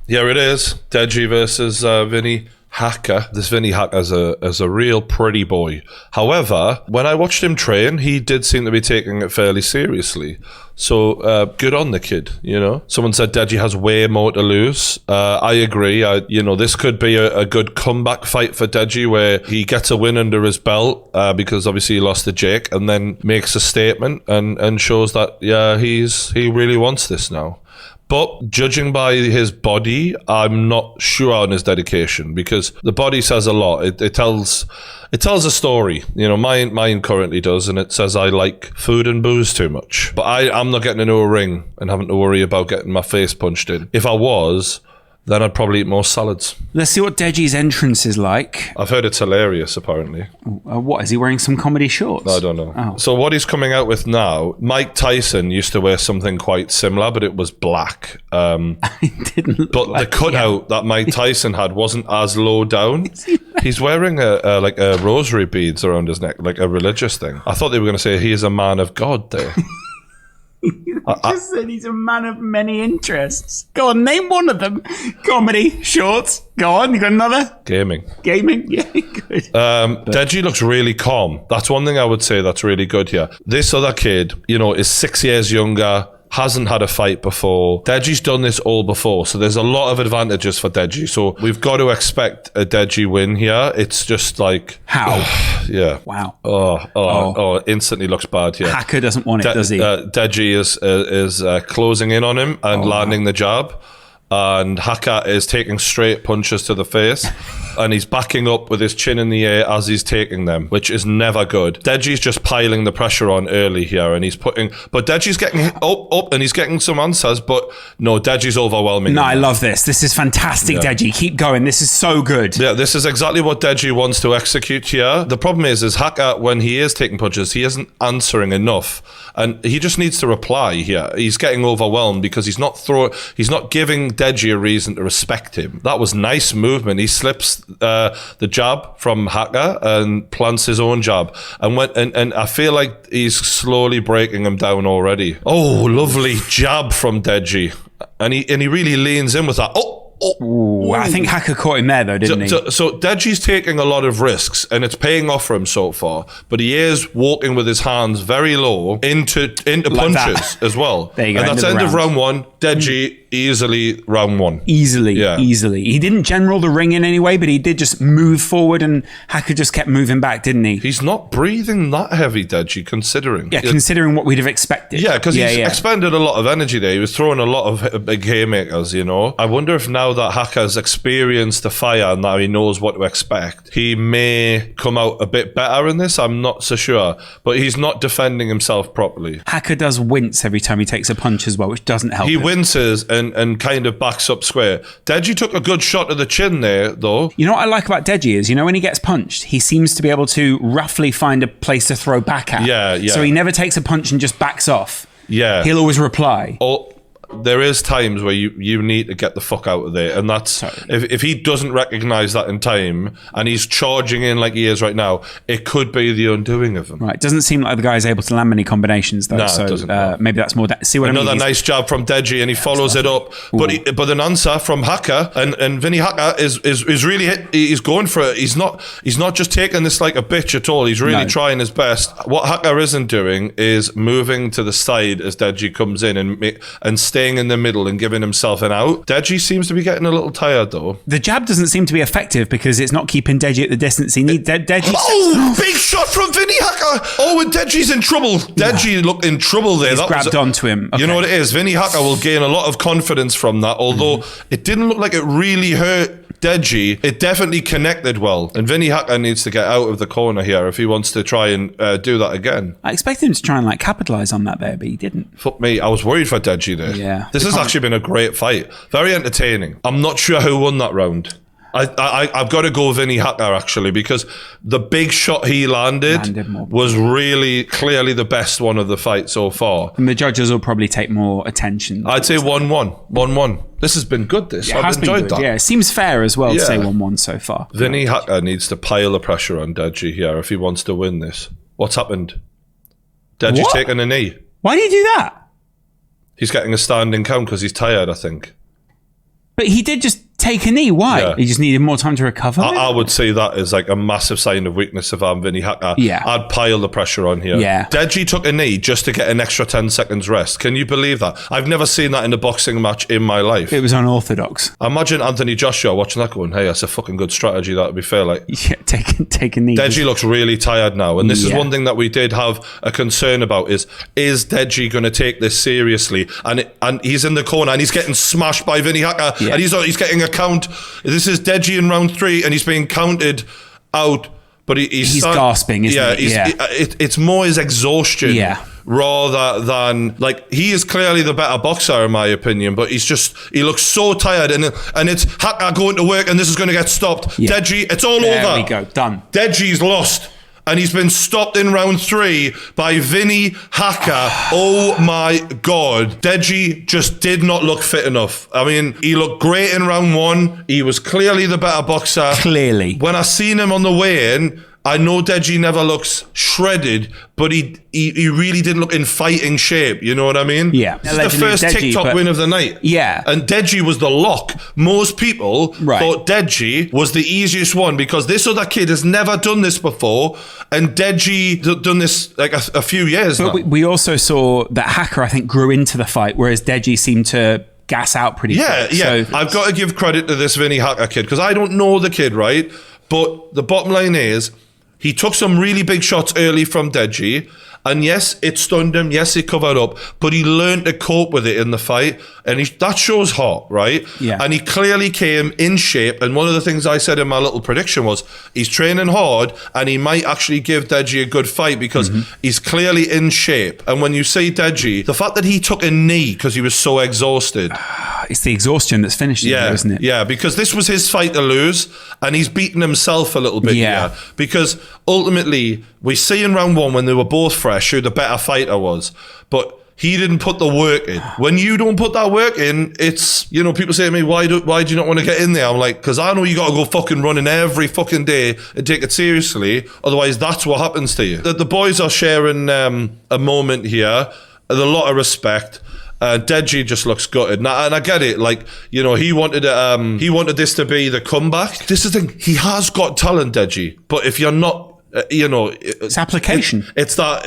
Here it is. Deji versus Vinnie Hacker. This Vinnie Hacker is a real pretty boy. However, when I watched him train, he did seem to be taking it fairly seriously. So good on the kid, you know. Someone said Deji has way more to lose. I agree. This could be a good comeback fight for Deji where he gets a win under his belt because obviously he lost to Jake, and then makes a statement and shows that he really wants this now. But judging by his body, I'm not sure on his dedication, because the body says a lot. It tells a story. You know, mine currently does, and it says I like food and booze too much. But I'm not getting into a ring and having to worry about getting my face punched in. If I was, then I'd probably eat more salads. Let's see what Deji's entrance is like. I've heard it's hilarious, apparently. What, is he wearing some comedy shorts? I don't know. Oh. So what he's coming out with now, Mike Tyson used to wear something quite similar, but it was black. It didn't look but like the cutout that Mike Tyson had wasn't as low down. He's wearing a rosary beads around his neck, like a religious thing. I thought they were going to say he is a man of God there. Just said he's a man of many interests. Go on, name one of them. Comedy, shorts. Go on, you got another? Gaming. Yeah, good. Deji looks really calm. That's one thing I would say that's really good here. This other kid, is 6 years younger, hasn't had a fight before. Deji's done this all before, so there's a lot of advantages for Deji. So we've got to expect a Deji win here. It's just like... How? Yeah. Wow. Oh, instantly looks bad here. Hacker doesn't want it, does he? Deji is closing in on him and landing the jab. And Hacker is taking straight punches to the face, and he's backing up with his chin in the air as he's taking them, which is never good. Deji's just piling the pressure on early here, and but Deji's getting up, and he's getting some answers, but no, Deji's overwhelming. No, I love this. This is fantastic, Deji. Keep going. This is so good. Yeah, this is exactly what Deji wants to execute here. The problem is Hacker, when he is taking punches, he isn't answering enough, and he just needs to reply here. He's getting overwhelmed because he's not giving Deji a reason to respect him. That was nice movement. He slips the jab from Hacker and plants his own jab, and I feel like he's slowly breaking him down already. Oh, lovely jab from Deji, and he really leans in with that. Ooh, I think Hacker caught him there, though, didn't he? So Deji's taking a lot of risks, and it's paying off for him so far. But he is walking with his hands very low into like punches as well. There you go. And that's end of round one. Deji easily round one. Easily. He didn't general the ring in any way, but he did just move forward, and Hacker just kept moving back, didn't he? He's not breathing that heavy, Deji, considering. Yeah, considering what we'd have expected. Yeah, because he's expended a lot of energy there. He was throwing a lot of big haymakers, I wonder if now that Hacker's experienced the fire and that he knows what to expect, he may come out a bit better in this. I'm not so sure, but he's not defending himself properly. Hacker does wince every time he takes a punch as well, which doesn't help. He winces and kind of backs up square. Deji took a good shot to the chin there, though. You know what I like about Deji is, when he gets punched, he seems to be able to roughly find a place to throw back at. Yeah. So he never takes a punch and just backs off. Yeah. He'll always reply. There is times where you need to get the fuck out of there, and that's if he doesn't recognize that in time and he's charging in like he is right now, it could be the undoing of him. Right, doesn't seem like the guy is able to land many combinations though. No, so it doesn't. maybe that's more. See what Another I mean? nice jab from Deji, and he follows it up. But an answer from Hacker, and Vinnie Hacker is really he's going for it. He's not just taking this like a bitch at all. He's really trying his best. What Hacker isn't doing is moving to the side as Deji comes in and staying in the middle and giving himself an out. Deji seems to be getting a little tired though. The jab doesn't seem to be effective because it's not keeping Deji at the distance he needs. Deji. Oh, big shot from Vinnie Hacker. Oh, and Deji's in trouble. Deji looked in trouble there. He's grabbed onto him. Okay. You know what it is? Vinnie Hacker will gain a lot of confidence from that, although it didn't look like it really hurt Deji. It definitely connected well, and Vinnie Hacker needs to get out of the corner here if he wants to try and do that again. I expected him to try and capitalize on that there, but he didn't. Fuck me, I was worried for Deji there. Yeah, this has actually been a great fight, very entertaining. I'm not sure who won that round. I've got to go Vinnie Hacker actually, because the big shot he landed was really clearly the best one of the fight so far. And the judges will probably take more attention. I'd say 1-1. 1-1. This has been good, this. I've enjoyed that. Yeah, it seems fair as well to say 1-1 so far. Vinnie Hacker needs to pile the pressure on Deji here if he wants to win this. What's happened? Deji's taking a knee. Why do you do that? He's getting a standing count because he's tired, I think. But he did just take a knee. Why? Yeah. He just needed more time to recover? I would say that is like a massive sign of weakness if I'm Vinnie Hacker. Yeah. I'd pile the pressure on here. Yeah. Deji took a knee just to get an extra 10 seconds rest. Can you believe that? I've never seen that in a boxing match in my life. It was unorthodox. Imagine Anthony Joshua watching that going, hey, that's a fucking good strategy, that would be fair. Like, Yeah, take a knee. Deji looks really tired now. And this is one thing that we did have a concern about is Deji going to take this seriously? And he's in the corner and he's getting smashed by Vinnie Hacker. Yeah. And he's getting a count. This is Deji in round 3 and he's being counted out. But he's gasping, isn't he? Yeah. It's more his exhaustion rather than, like, he is clearly the better boxer in my opinion, but he looks so tired and it's Hacker going to work and this is going to get stopped. Yeah. Deji, it's all over. There we go, done. Deji's lost. And he's been stopped in round 3 by Vinnie Hacker. Oh my God. Deji just did not look fit enough. I mean, he looked great in round 1. He was clearly the better boxer. Clearly. When I seen him on the weigh-in, I know Deji never looks shredded, but he really did look in fighting shape. You know what I mean? Yeah. This is the first Deji, TikTok win of the night. Yeah. And Deji was the lock. Most people thought Deji was the easiest one because this other kid has never done this before. And Deji done this like a few years now. But we also saw that Hacker, I think, grew into the fight, whereas Deji seemed to gas out pretty quick. Yeah. So I've got to give credit to this Vinnie Hacker kid because I don't know the kid, right? But the bottom line is, he took some really big shots early from Deji. And yes, it stunned him. Yes, it covered up. But he learned to cope with it in the fight. And that shows heart, right? Yeah. And he clearly came in shape. And one of the things I said in my little prediction was he's training hard and he might actually give Deji a good fight because he's clearly in shape. And when you see Deji, the fact that he took a knee because he was so exhausted. It's the exhaustion that's finishing him, isn't it? Yeah, because this was his fight to lose and he's beaten himself a little bit here. Because ultimately, we see in round 1 when they were both fresh who the better fighter was. But he didn't put the work in. When you don't put that work in, it's, you know, people say to me, why do you not want to get in there? I'm like, because I know you got to go fucking running every fucking day and take it seriously. Otherwise, that's what happens to you. The boys are sharing a moment here, a lot of respect. Deji just looks gutted, and I get it. Like, you know, he wanted this to be the comeback. This is the thing. He has got talent, Deji. But if you're not, it's application. It's that,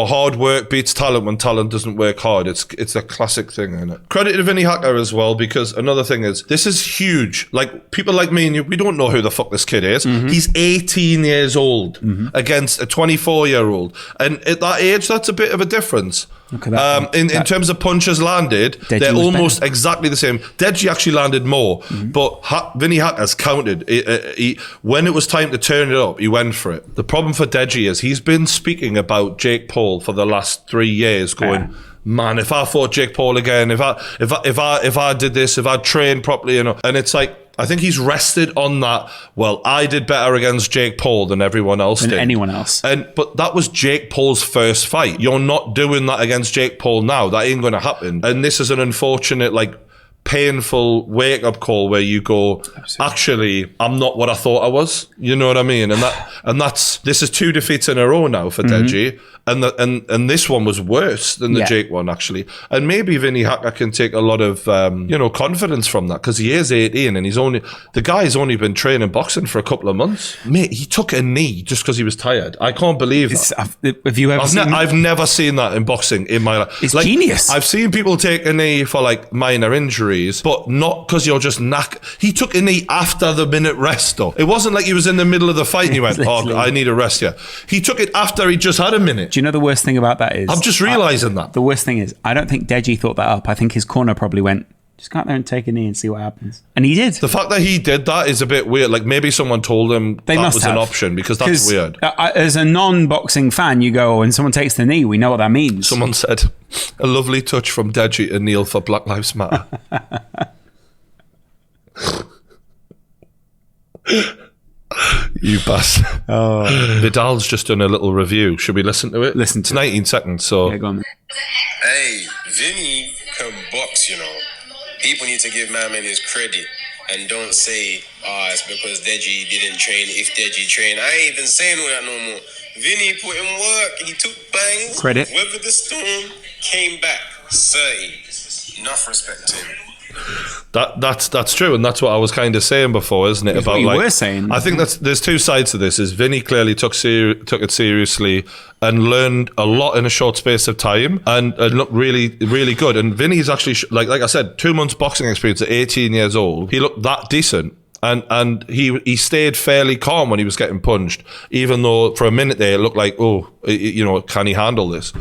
hard work beats talent when talent doesn't work hard. It's a classic thing, isn't it? Credit to Vinnie Hacker as well, because another thing is, this is huge. Like, people like me and you, we don't know who the fuck this kid is. He's 18 years old against a 24-year-old. And at that age, that's a bit of a difference. Look at that. In terms of punches landed, Deji they're almost better. exactly the same. Deji actually landed more, but Vinnie Hacker's counted. When it was time to turn it up, he went for it. The problem for Deji is he's been speaking about Jake Paul for the last 3 years, going, man, if I fought Jake Paul again, if I did this, if I trained properly, and it's like, I think he's rested on that. Well, I did better against Jake Paul than everyone else did. Anyone else. But that was Jake Paul's first fight. You're not doing that against Jake Paul now. That ain't going to happen. And this is an unfortunate, painful wake-up call where you go, actually, I'm not what I thought I was. You know what I mean? And this is 2 defeats in a row now for Deji. And this one was worse than the Jake one, actually. And maybe Vinnie Hacker can take a lot of confidence from that, because he is 18 and the guy's only been training boxing for a couple of months. Mate, he took a knee just because he was tired. I can't believe that. Have you ever seen I've never seen that in boxing in my life. It's genius. I've seen people take a knee for minor injuries, but not because you're just He took a knee after the minute rest, though. It wasn't like he was in the middle of the fight and he went, I need a rest here. He took it after he just had a minute. Do you know the worst thing about that is? I'm just realising that. The worst thing is, I don't think Deji thought that up. I think his corner probably went, just go out there and take a knee and see what happens. And he did. The fact that he did that is a bit weird. Maybe someone told him that was an option, because that's weird. As a non-boxing fan, you go, when someone takes the knee, we know what that means. Someone said, a lovely touch from Deji to kneel for Black Lives Matter. You bastard. Vidal's just done a little review. Should we listen to it? Listen to it. 19 seconds, so... Yeah, go on. Hey, Vinnie can box, People need to give my man his credit and don't say, it's because Deji didn't train. If Deji trained, I ain't even saying all that no more. Vinnie put in work. He took bangs. Credit. Weathered the storm, came back. 30. Enough respect to him. That's true, and that's what I was kind of saying before, isn't it? That's about what you were saying. I think there's two sides to this. Is Vinnie clearly took it seriously and learned a lot in a short space of time, and looked really, really good. And Vinnie's actually like I said, 2 months boxing experience at 18 years old. He looked that decent. And he stayed fairly calm when he was getting punched, even though for a minute there it looked like, can he handle this?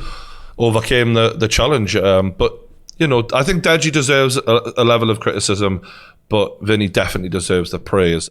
Overcame the challenge, but. I think Deji deserves a level of criticism, but Vinnie definitely deserves the praise.